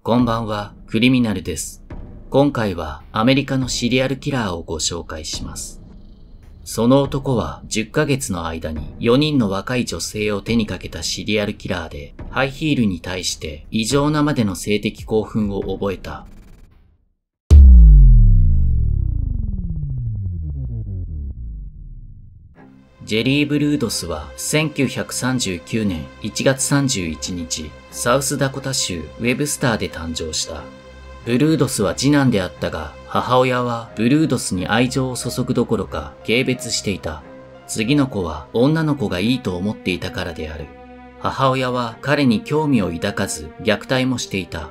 こんばんは、クリミナルです。今回はアメリカのシリアルキラーをご紹介します。その男は10ヶ月の間に4人の若い女性を手にかけたシリアルキラーで、ハイヒールに対して異常なまでの性的興奮を覚えた。ジェリー・ブルードスは1939年1月31日、サウスダコタ州ウェブスターで誕生した。ブルードスは次男であったが、母親はブルードスに愛情を注ぐどころか軽蔑していた。次の子は女の子がいいと思っていたからである。母親は彼に興味を抱かず虐待もしていた。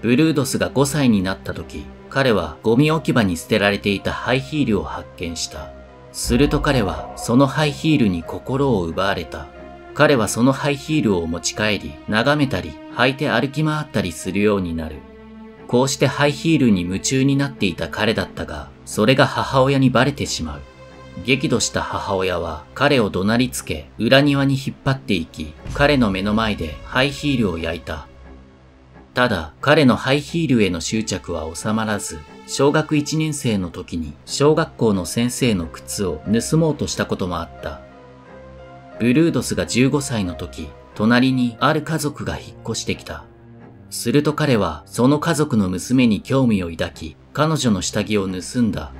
ブルードスが5歳になった時、彼はゴミ置き場に捨てられていたハイヒールを発見した。すると彼はそのハイヒールに心を奪われた。彼はそのハイヒールを持ち帰り、眺めたり、履いて歩き回ったりするようになる。こうしてハイヒールに夢中になっていた彼だったが、それが母親にバレてしまう。激怒した母親は彼を怒鳴りつけ、裏庭に引っ張っていき、彼の目の前でハイヒールを焼いた。ただ、彼のハイヒールへの執着は収まらず、小学1年生の時に小学校の先生の靴を盗もうとしたこともあった。ブルードスが15歳の時、隣にある家族が引っ越してきた。すると彼はその家族の娘に興味を抱き、彼女の下着を盗んだ。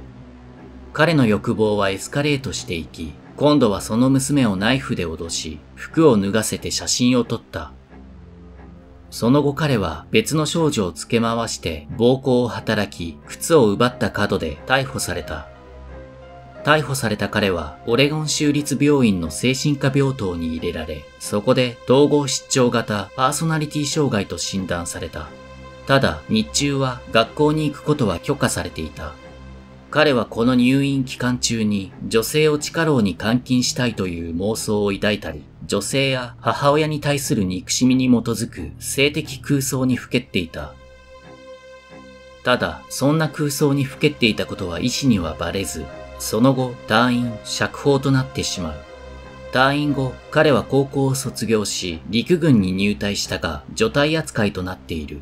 彼の欲望はエスカレートしていき、今度はその娘をナイフで脅し、服を脱がせて写真を撮った。その後彼は別の少女を付け回して暴行を働き、靴を奪った角で逮捕された。逮捕された彼はオレゴン州立病院の精神科病棟に入れられ、そこで統合失調型パーソナリティ障害と診断された。ただ日中は学校に行くことは許可されていた。彼はこの入院期間中に女性を地下牢に監禁したいという妄想を抱いたり、女性や母親に対する憎しみに基づく性的空想にふけっていた。ただ、そんな空想にふけっていたことは医師にはバレず、その後、退院、釈放となってしまう。退院後、彼は高校を卒業し、陸軍に入隊したが、除隊扱いとなっている。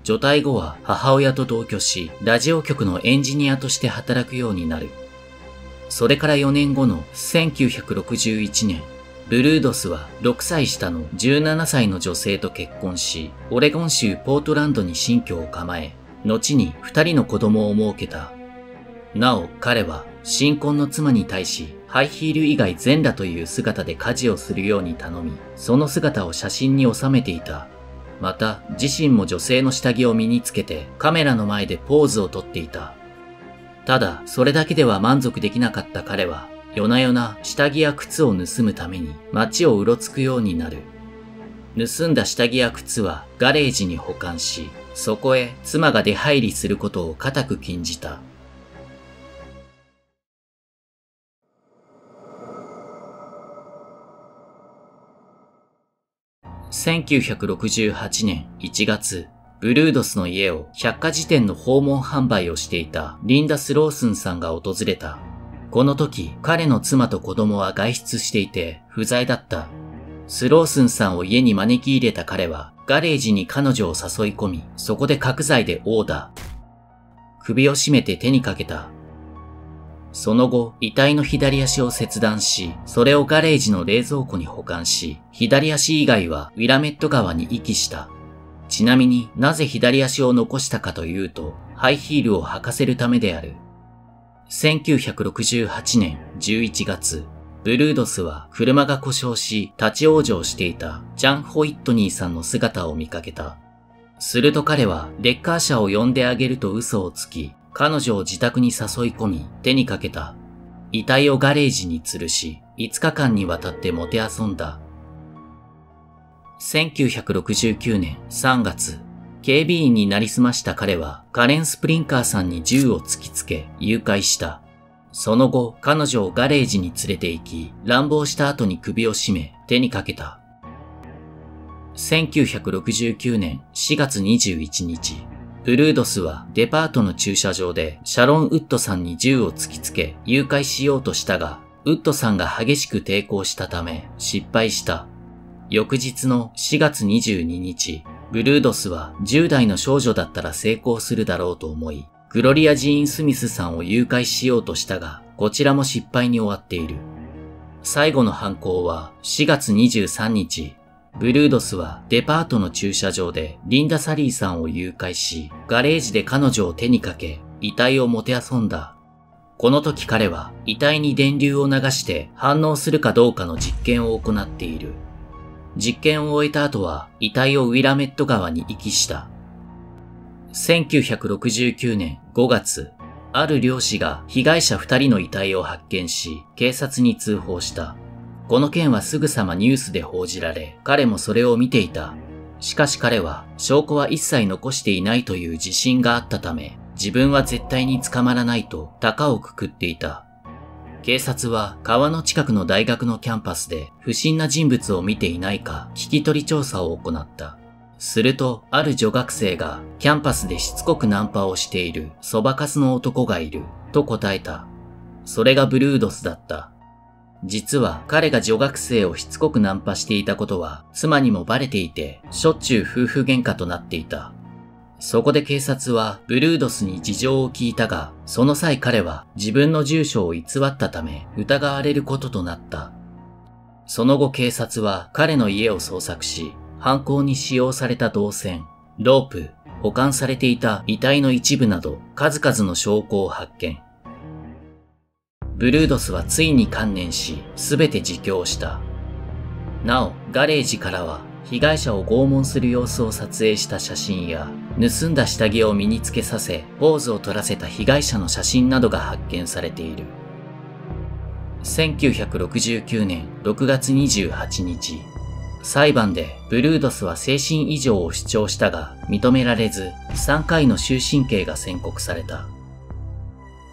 除隊後は母親と同居し、ラジオ局のエンジニアとして働くようになる。それから4年後の1961年、ブルードスは6歳下の17歳の女性と結婚し、オレゴン州ポートランドに新居を構え、後に2人の子供を設けた。なお彼は新婚の妻に対し、ハイヒール以外全裸という姿で家事をするように頼み、その姿を写真に収めていた。また、自身も女性の下着を身につけてカメラの前でポーズをとっていた。ただ、それだけでは満足できなかった彼は、夜な夜な下着や靴を盗むために街をうろつくようになる。盗んだ下着や靴はガレージに保管し、そこへ妻が出入りすることを固く禁じた。1968年1月、ブルードスの家を百科事典の訪問販売をしていたリンダ・スロースンさんが訪れた。この時、彼の妻と子供は外出していて不在だった。スロースンさんを家に招き入れた彼はガレージに彼女を誘い込み、そこで角材で殴打。首を絞めて手にかけた。その後、遺体の左足を切断し、それをガレージの冷蔵庫に保管し、左足以外はウィラメット川に遺棄した。ちなみになぜ左足を残したかというと、ハイヒールを履かせるためである。1968年11月、ブルードスは車が故障し立ち往生していたジャン・ホイットニーさんの姿を見かけた。すると彼はレッカー車を呼んであげると嘘をつき、彼女を自宅に誘い込み手にかけた。遺体をガレージに吊るし、5日間にわたってもてあそんだ。1969年3月、警備員になりすました彼はカレン・スプリンカーさんに銃を突きつけ誘拐した。その後、彼女をガレージに連れて行き、乱暴した後に首を絞め手にかけた。1969年4月21日、ブルードスはデパートの駐車場でシャロン・ウッドさんに銃を突きつけ誘拐しようとしたが、ウッドさんが激しく抵抗したため失敗した。翌日の4月22日、ブルードスは10代の少女だったら成功するだろうと思い、グロリア・ジーン・スミスさんを誘拐しようとしたが、こちらも失敗に終わっている。最後の犯行は4月23日、ブルードスはデパートの駐車場でリンダ・サリーさんを誘拐し、ガレージで彼女を手にかけ、遺体をもてあそんだ。この時彼は遺体に電流を流して反応するかどうかの実験を行っている。実験を終えた後は遺体をウィラメット川に遺棄した。1969年5月、ある漁師が被害者2人の遺体を発見し、警察に通報した。この件はすぐさまニュースで報じられ、彼もそれを見ていた。しかし彼は証拠は一切残していないという自信があったため、自分は絶対に捕まらないと高をくくっていた。警察は川の近くの大学のキャンパスで不審な人物を見ていないか聞き取り調査を行った。すると、ある女学生がキャンパスでしつこくナンパをしているそばかすの男がいると答えた。それがブルードスだった。実は彼が女学生をしつこくナンパしていたことは妻にもバレていて、しょっちゅう夫婦喧嘩となっていた。そこで警察はブルードスに事情を聞いたが、その際彼は自分の住所を偽ったため疑われることとなった。その後警察は彼の家を捜索し、犯行に使用された銅線、ロープ、保管されていた遺体の一部など数々の証拠を発見。ブルードスはついに観念し、すべて自供した。なお、ガレージからは被害者を拷問する様子を撮影した写真や、盗んだ下着を身につけさせ、ポーズを取らせた被害者の写真などが発見されている。1969年6月28日、裁判でブルードスは精神異常を主張したが認められず3回の終身刑が宣告された。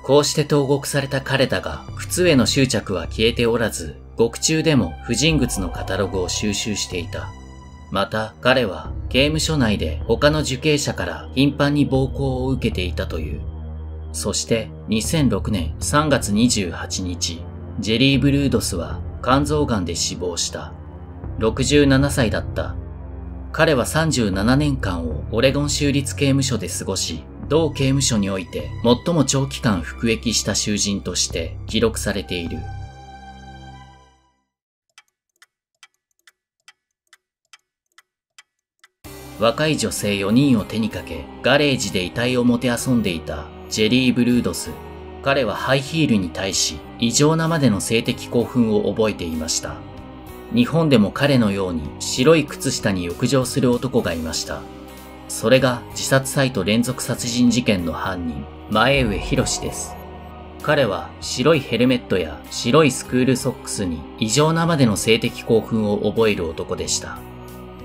こうして投獄された彼だが靴への執着は消えておらず、獄中でも婦人靴のカタログを収集していた。また彼は刑務所内で他の受刑者から頻繁に暴行を受けていたという。そして2006年3月28日、ジェリー・ブルードスは肝臓がんで死亡した。67歳だった。彼は37年間をオレゴン州立刑務所で過ごし、同刑務所において最も長期間服役した囚人として記録されている。若い女性4人を手にかけ、ガレージで遺体をもてあそんでいたジェリー・ブルードス。彼はハイヒールに対し異常なまでの性的興奮を覚えていました。日本でも彼のように白い靴下に浴場する男がいました。それが自殺サイト連続殺人事件の犯人、前上博です。彼は白いヘルメットや白いスクールソックスに異常なまでの性的興奮を覚える男でした。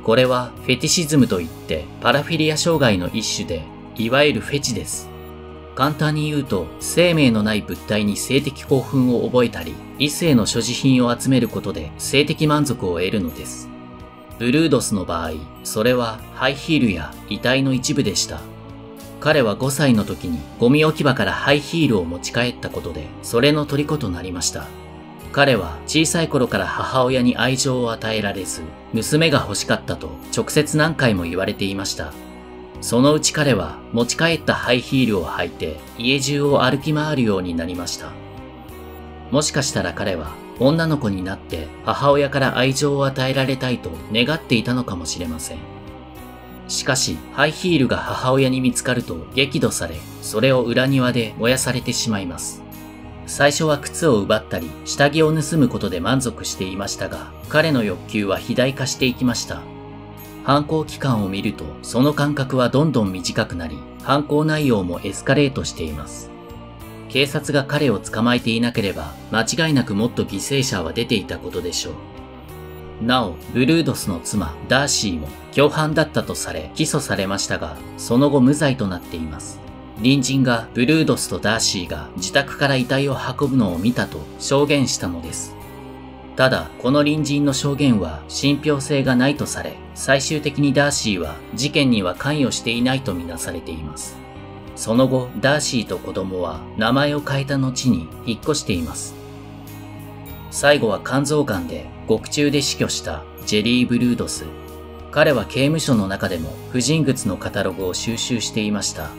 これはフェティシズムといってパラフィリア障害の一種で、いわゆるフェチです。簡単に言うと、生命のない物体に性的興奮を覚えたり、異性の所持品を集めることで性的満足を得るのです。ブルードスの場合、それはハイヒールや遺体の一部でした。彼は5歳の時にゴミ置き場からハイヒールを持ち帰ったことで、それの虜となりました。彼は小さい頃から母親に愛情を与えられず、娘が欲しかったと直接何回も言われていました。そのうち彼は持ち帰ったハイヒールを履いて家中を歩き回るようになりました。もしかしたら彼は女の子になって母親から愛情を与えられたいと願っていたのかもしれません。しかしハイヒールが母親に見つかると激怒され、それを裏庭で燃やされてしまいます。最初は靴を奪ったり下着を盗むことで満足していましたが、彼の欲求は肥大化していきました。犯行期間を見るとその間隔はどんどん短くなり、犯行内容もエスカレートしています。警察が彼を捕まえていなければ間違いなくもっと犠牲者は出ていたことでしょう。なお、ブルードスの妻ダーシーも共犯だったとされ起訴されましたが、その後無罪となっています。隣人がブルードスとダーシーが自宅から遺体を運ぶのを見たと証言したのです。ただ、この隣人の証言は信憑性がないとされ、最終的にダーシーは事件には関与していないとみなされています。その後、ダーシーと子供は名前を変えた後に引っ越しています。最後は肝臓がんで獄中で死去したジェリー・ブルードス。彼は刑務所の中でも婦人靴のカタログを収集していました。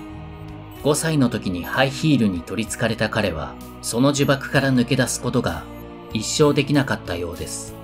5歳の時にハイヒールに取り憑かれた彼は、その呪縛から抜け出すことが一生できなかったようです。